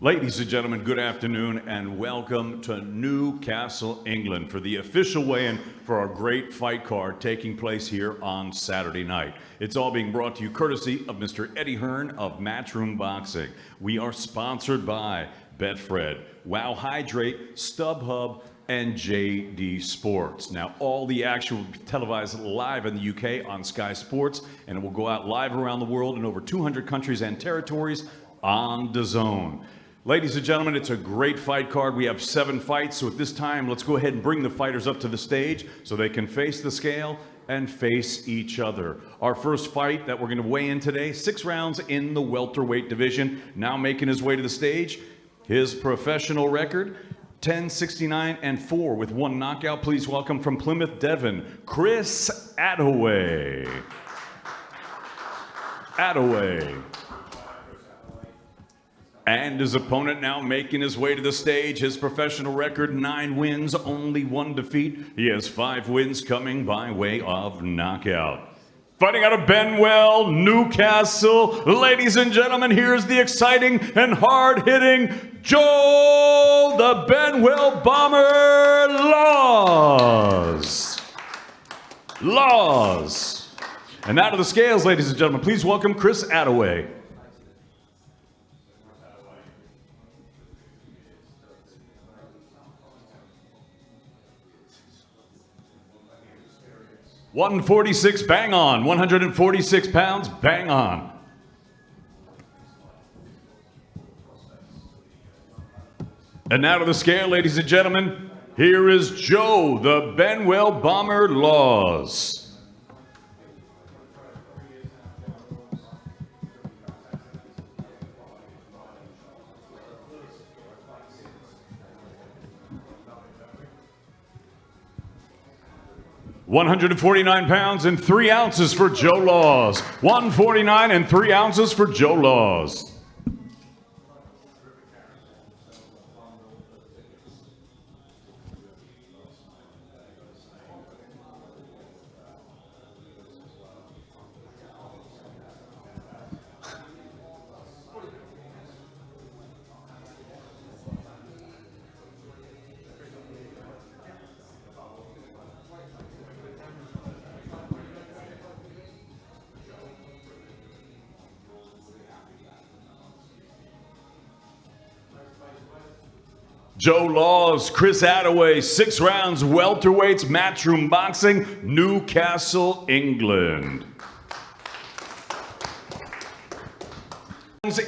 Ladies and gentlemen, good afternoon and welcome to Newcastle, England for the official weigh-in for our great fight card taking place here on Saturday night. It's all being brought to you courtesy of Mr. Eddie Hearn of Matchroom Boxing. We are sponsored by Betfred, Wow Hydrate, StubHub, and JD Sports. Now, all the action will be televised live in the UK on Sky Sports, and it will go out live around the world in over 200 countries and territories on DAZN. Ladies and gentlemen, it's a great fight card. We have 7 fights, so at this time, let's go ahead and bring the fighters up to the stage so they can face the scale and face each other. Our first fight that we're going to weigh in today, 6 rounds in the welterweight division. Now making his way to the stage, his professional record, 10-69-4 with 1 knockout. Please welcome from Plymouth, Devon, Chris Attaway. And his opponent now making his way to the stage. His professional record, 9 wins, only 1 defeat. He has 5 wins coming by way of knockout. Fighting out of Benwell, Newcastle. Ladies and gentlemen, here's the exciting and hard-hitting Joe the Benwell Bomber Laws. And out of the scales, ladies and gentlemen, please welcome Chris Attaway. 146, bang on. 146 pounds, bang on. And now to the scale, ladies and gentlemen, here is Joe the Benwell Bomber Laws. 149 pounds and 3 ounces for Joe Laws. 149 and 3 ounces for Joe Laws. Joe Laws, Chris Attaway, 6 rounds, welterweights, Matchroom Boxing, Newcastle, England.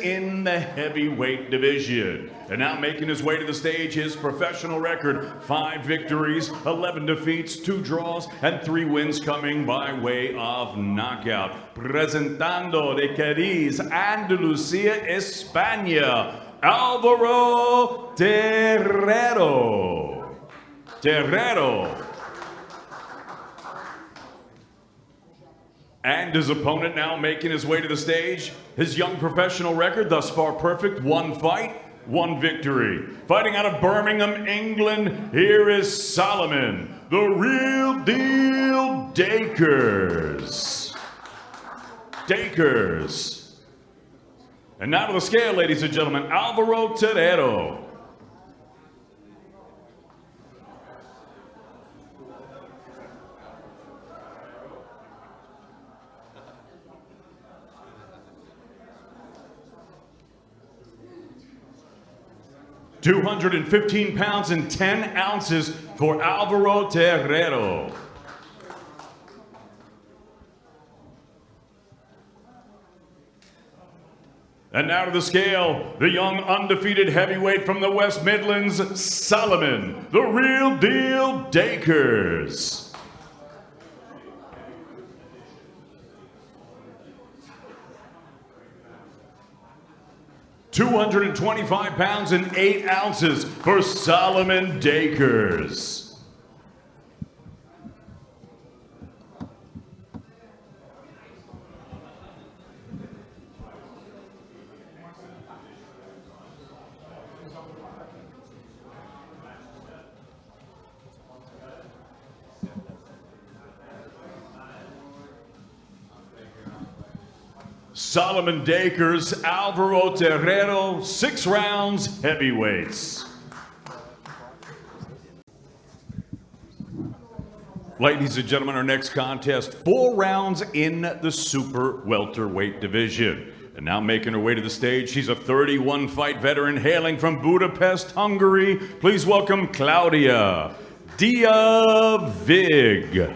In the heavyweight division. And now making his way to the stage, his professional record, 5 victories, 11 defeats, 2 draws, and 3 wins coming by way of knockout. Presentando de Cádiz, Andalucía, España, Álvaro Terrero. And his opponent now making his way to the stage. His young professional record, thus far perfect, 1 fight, 1 victory. Fighting out of Birmingham, England, here is Solomon, the Real Deal Dakers. And now to the scale, ladies and gentlemen, Álvaro Terrero. 215 pounds and 10 ounces for Álvaro Terrero. And now to the scale, the young undefeated heavyweight from the West Midlands, Solomon, the Real Deal Dakers. 225 pounds and 8 ounces for Solomon Dakers. Solomon Dakers, Alvaro Terrero, 6 rounds heavyweights. Ladies and gentlemen, our next contest, 4 rounds in the super welterweight division. And now making her way to the stage, she's a 31-fight veteran hailing from Budapest, Hungary. Please welcome Claudia Vig.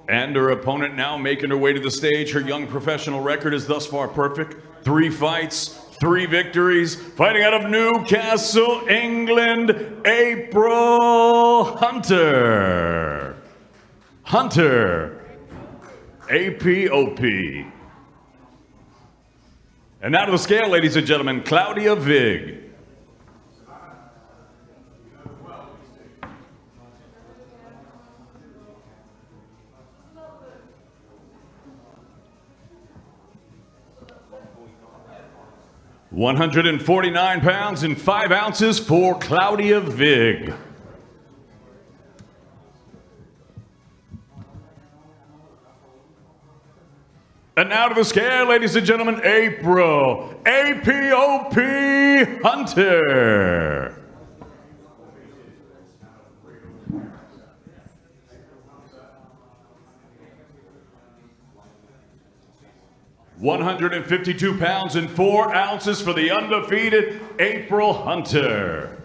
And her opponent now making her way to the stage. Her young professional record is thus far perfect. 3 fights, 3 victories. Fighting out of Newcastle, England, April Hunter. APOP. And now to the scale, ladies and gentlemen, Claudia Vig. £149 and 5 ounces for Claudia Vig. And now to the scale, ladies and gentlemen, April APOP Hunter. £152 and 4 ounces for the undefeated April Hunter.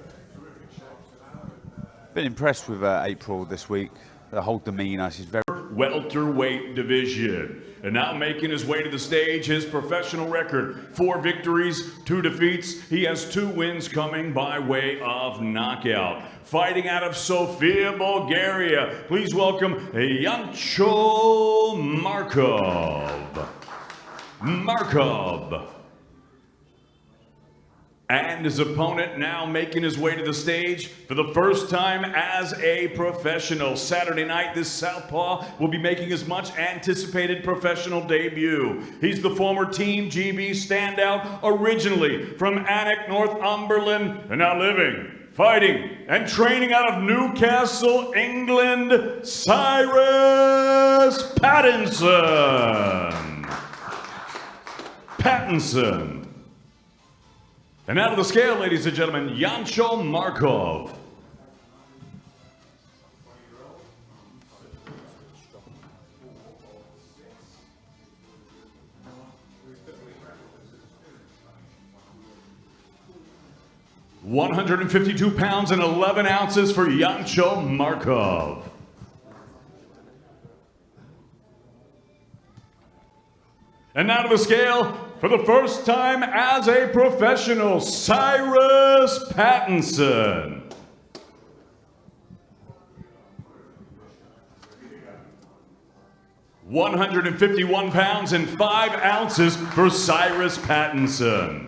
Been impressed with April this week. The whole demeanor, she's very... Welterweight division. And now making his way to the stage, his professional record, 4 victories, 2 defeats. He has 2 wins coming by way of knockout. Fighting out of Sofia, Bulgaria, please welcome Yancho Markov. And his opponent now making his way to the stage for the first time as a professional. Saturday night, this southpaw will be making his much anticipated professional debut. He's the former Team GB standout, originally from Alnwick, Northumberland, and now living, fighting, and training out of Newcastle, England, Cyrus Pattinson. And out of the scale, ladies and gentlemen, Yancho Markov. £152 and 11 ounces for Yancho Markov. And now to the scale, for the first time as a professional, Cyrus Pattinson. £151 and 5 ounces for Cyrus Pattinson.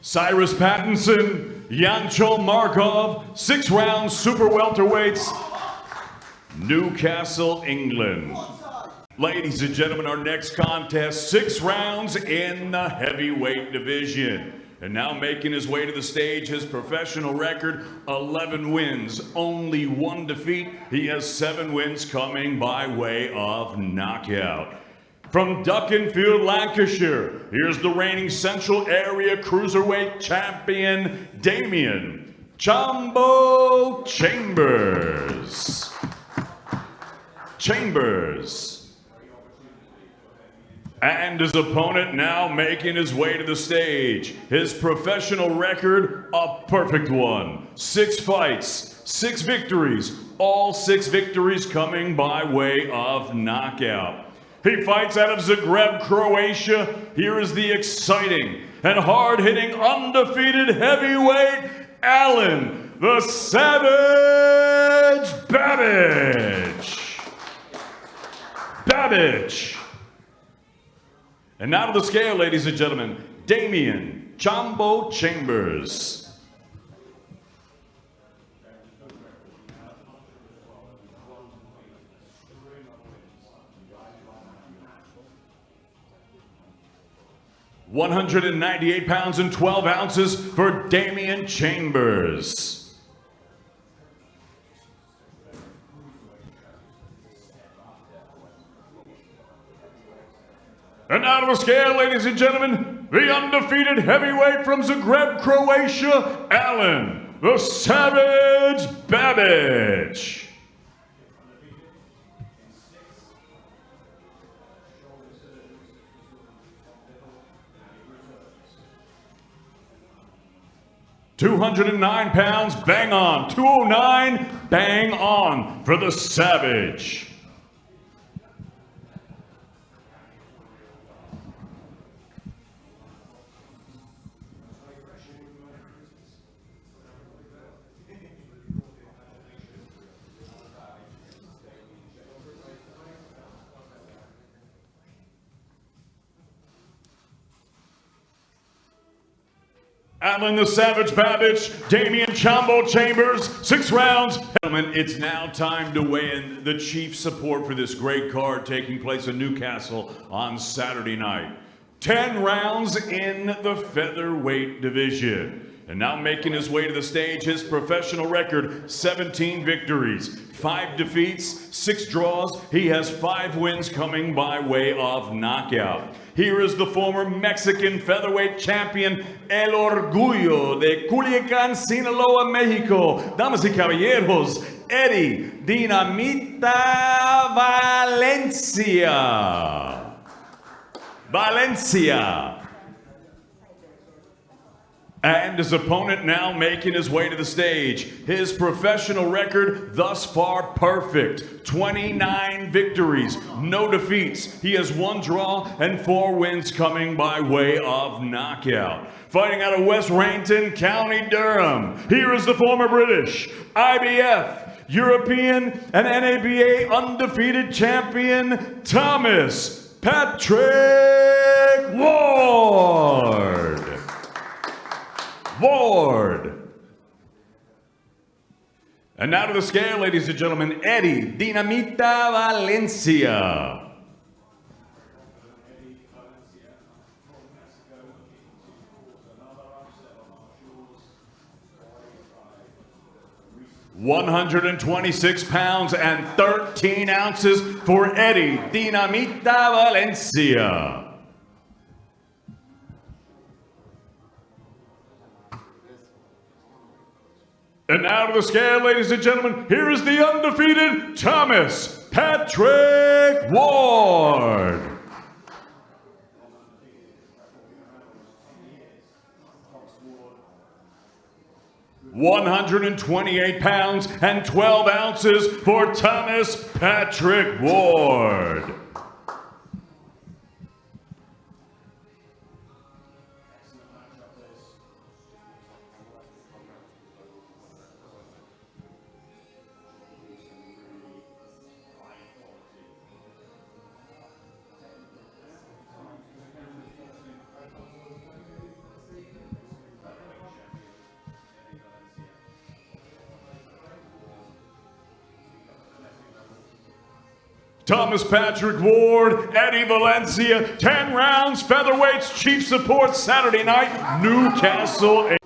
Cyrus Pattinson, Yancho Markov, 6 rounds, super welterweights, Newcastle, England. Ladies and gentlemen, our next contest, 6 rounds in the heavyweight division. And now making his way to the stage, his professional record, 11 wins, only 1 defeat. He has 7 wins coming by way of knockout. From Duckenfield, Lancashire, here's the reigning Central Area Cruiserweight champion, Damien Chambo Chambers. And his opponent now making his way to the stage. His professional record, a perfect one. 6 fights, 6 victories, all 6 victories coming by way of knockout. He fights out of Zagreb, Croatia. Here is the exciting and hard-hitting undefeated heavyweight, Alan the Savage Babbage. And now to the scale, ladies and gentlemen, Damian Chombo Chambers. £198 and 12 ounces for Damian Chambers. And out of the scale, ladies and gentlemen, the undefeated heavyweight from Zagreb, Croatia, Alan, the Savage Babic. £209, bang on. 209, bang on for the Savage. Alan the Savage Babic, Damian Chombo Chambers, 6 rounds. Gentlemen, it's now time to weigh in the chief support for this great card taking place in Newcastle on Saturday night. 10 rounds in the featherweight division. And now making his way to the stage, his professional record, 17 victories, 5 defeats, 6 draws. He has 5 wins coming by way of knockout. Here is the former Mexican featherweight champion, El Orgullo de Culiacán, Sinaloa, Mexico. Damas y caballeros, Eddie Dinamita Valencia. And his opponent now making his way to the stage. His professional record thus far perfect. 29 victories, no defeats. He has 1 draw and 4 wins coming by way of knockout. Fighting out of West Rainton, County Durham. Here is the former British, IBF, European, and NABA undefeated champion, Thomas Patrick Ward. And now to the scale, ladies and gentlemen, Eddie Dinamita Valencia. £126 and 13 ounces for Eddie Dinamita Valencia. And out of the scale, ladies and gentlemen, here is the undefeated Thomas Patrick Ward. £128 and 12 ounces for Thomas Patrick Ward. Thomas Patrick Ward, Eddie Valencia, 10 rounds, featherweights, chief support, Saturday night, Newcastle.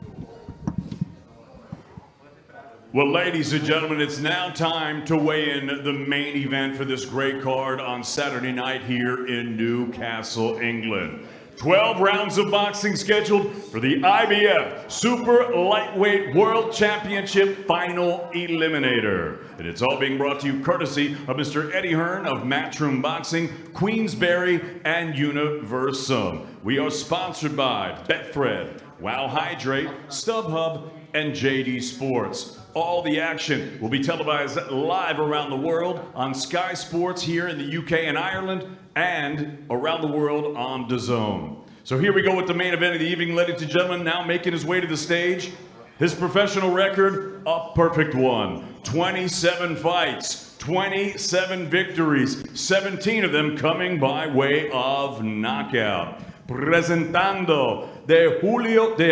Well, ladies and gentlemen, it's now time to weigh in the main event for this great card on Saturday night here in Newcastle, England. 12 rounds of boxing scheduled for the IBF Super Lightweight World Championship Final Eliminator. And it's all being brought to you courtesy of Mr. Eddie Hearn of Matchroom Boxing, Queensberry, and Universum. We are sponsored by Betfred, Wow Hydrate, StubHub, and JD Sports. All the action will be televised live around the world on Sky Sports here in the UK and Ireland, and around the world on DAZN. So here we go with the main event of the evening, ladies and gentlemen. Now making his way to the stage, his professional record, a perfect one. 27 fights, 27 victories, 17 of them coming by way of knockout. Presentando de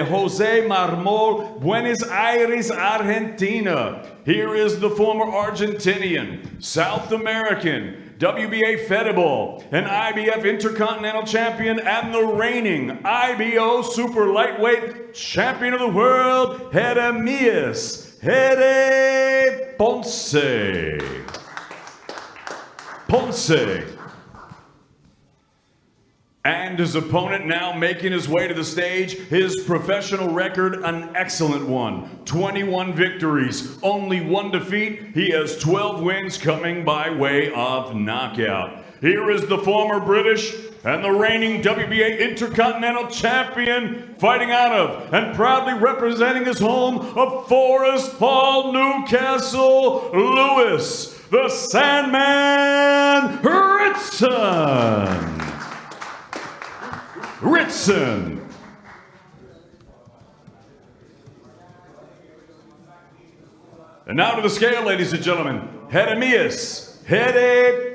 Jose Marmol, Buenos Aires, Argentina. Here is the former Argentinian, South American, WBA Fediball, an IBF Intercontinental Champion, and the reigning IBO Super Lightweight Champion of the World, Jeremias Ponce. And his opponent now making his way to the stage, his professional record, an excellent one. 21 victories, only 1 defeat. He has 12 wins coming by way of knockout. Here is the former British and the reigning WBA Intercontinental Champion, fighting out of and proudly representing his home of Forest Hall, Newcastle, Lewis, the Sandman Ritson. And now to the scale, ladies and gentlemen, Jeremias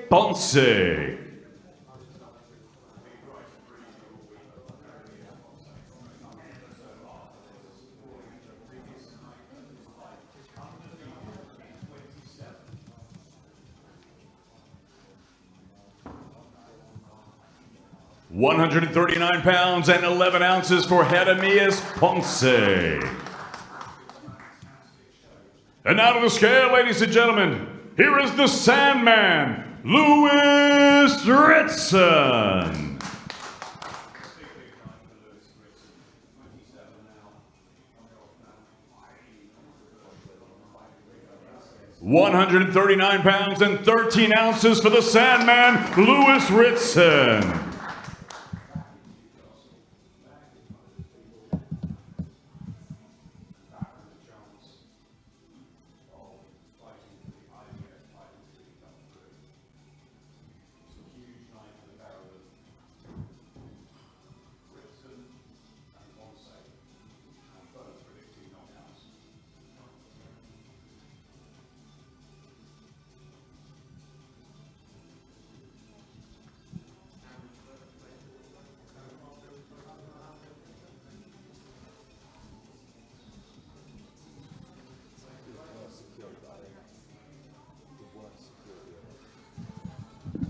Ponce. £139 and 11 ounces for Jeremias Ponce. And now to the scale, ladies and gentlemen, here is the Sandman, Lewis Ritson. £139 and 13 ounces for the Sandman, Lewis Ritson.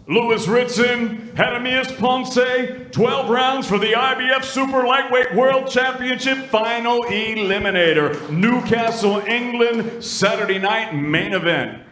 Lewis Ritson, Jeremias Ponce, 12 rounds for the IBF Super Lightweight World Championship Final Eliminator. Newcastle, England, Saturday night main event.